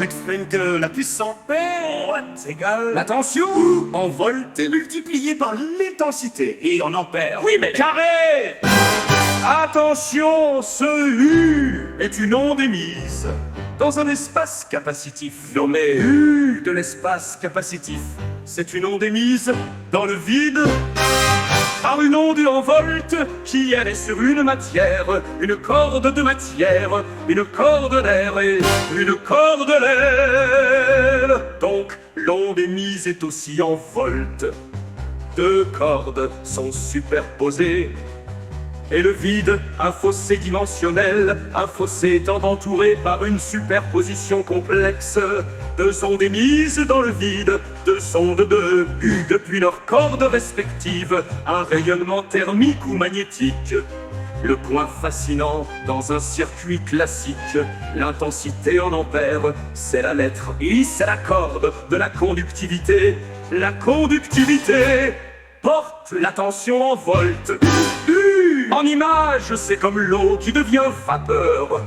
j'exprime que la puissance P égale La tension en volt est multipliée par l'intensité et en ampères. Oui, mais carré. Attention, ce U est une onde émise dans un espace capacitif nommé U de l'espace capacitif. C'est une onde émise dans le vide par une onde en volt qui est sur une matière, une corde de matière, une corde d'air et une corde d'air. Donc l'onde émise est aussi en volt. Deux cordes sont superposées. Et le vide, un fossé dimensionnel, un fossé étant entouré par une superposition complexe. Deux ondes émises dans le vide, deux ondes de U depuis leurs cordes respectives, un rayonnement thermique ou magnétique. Le point fascinant dans un circuit classique, l'intensité en ampères, c'est la lettre I, c'est la corde de la conductivité. La conductivité porte la tension en volt. En image, c'est comme l'eau qui devient vapeur.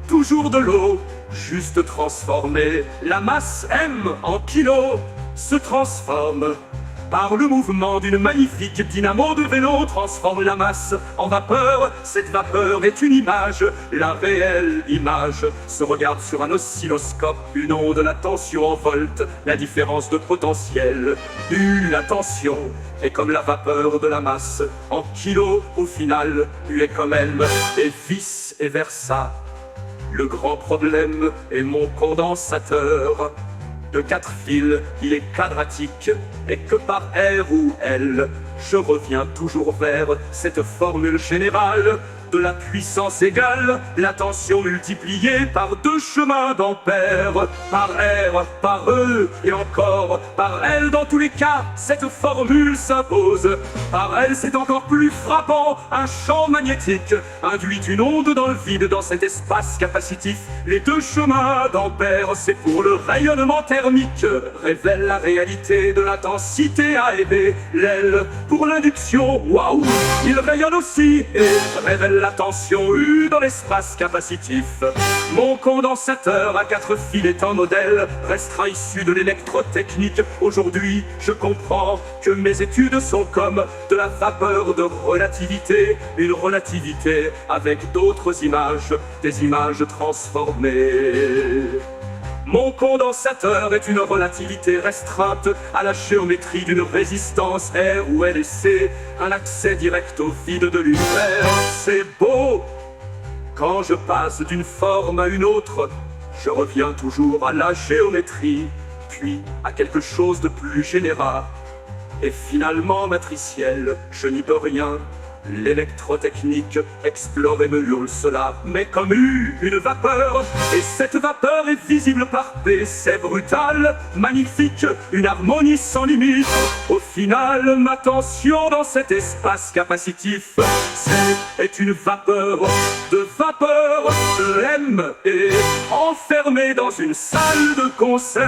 Toujours de l'eau, juste transformée. La masse M en kilos se transforme. Par le mouvement d'une magnifique dynamo de vélo transforme la masse en vapeur. Cette vapeur est une image, la réelle image se regarde sur un oscilloscope. Une onde, la tension en volt, la différence de potentiel. U, la tension est comme la vapeur de la masse. En kilos, au final, U est comme M, et vice et versa. Le grand problème est mon condensateur. De 4 fils, il est quadratique, et que par R ou L, je reviens toujours vers cette formule générale de la puissance égale, la tension multipliée par deux chemins d'ampères, par R, par E, et encore par L. Dans tous les cas, cette formule s'impose. Par L, c'est encore plus frappant, un champ magnétique induit une onde dans le vide, dans cet espace capacitif. Les deux chemins d'ampères, c'est pour le rayonnement thermique, révèle la réalité de l'intensité A et B. L'L, pour l'induction, waouh, il rayonne aussi et révèle la tension U dans l'espace capacitif. Mon condensateur à 4 fils est un modèle restreint issu de l'électrotechnique. Aujourd'hui, je comprends que mes études sont comme de la vapeur de relativité, une relativité avec d'autres images, des images transformées. Mon condensateur est une relativité restreinte à la géométrie d'une résistance R ou L et C, un accès direct au vide de l'univers. C'est beau! Quand je passe d'une forme à une autre, je reviens toujours à la géométrie, puis à quelque chose de plus général et finalement matriciel. Je n'y peux rien. L'électrotechnique explore et me hurle cela, mais comme une vapeur, et cette vapeur est visible par P, c'est brutal, magnifique, une harmonie sans limite. Au final, ma tension dans cet espace capacitif, est une vapeur de M, et enfermée dans une salle de concert.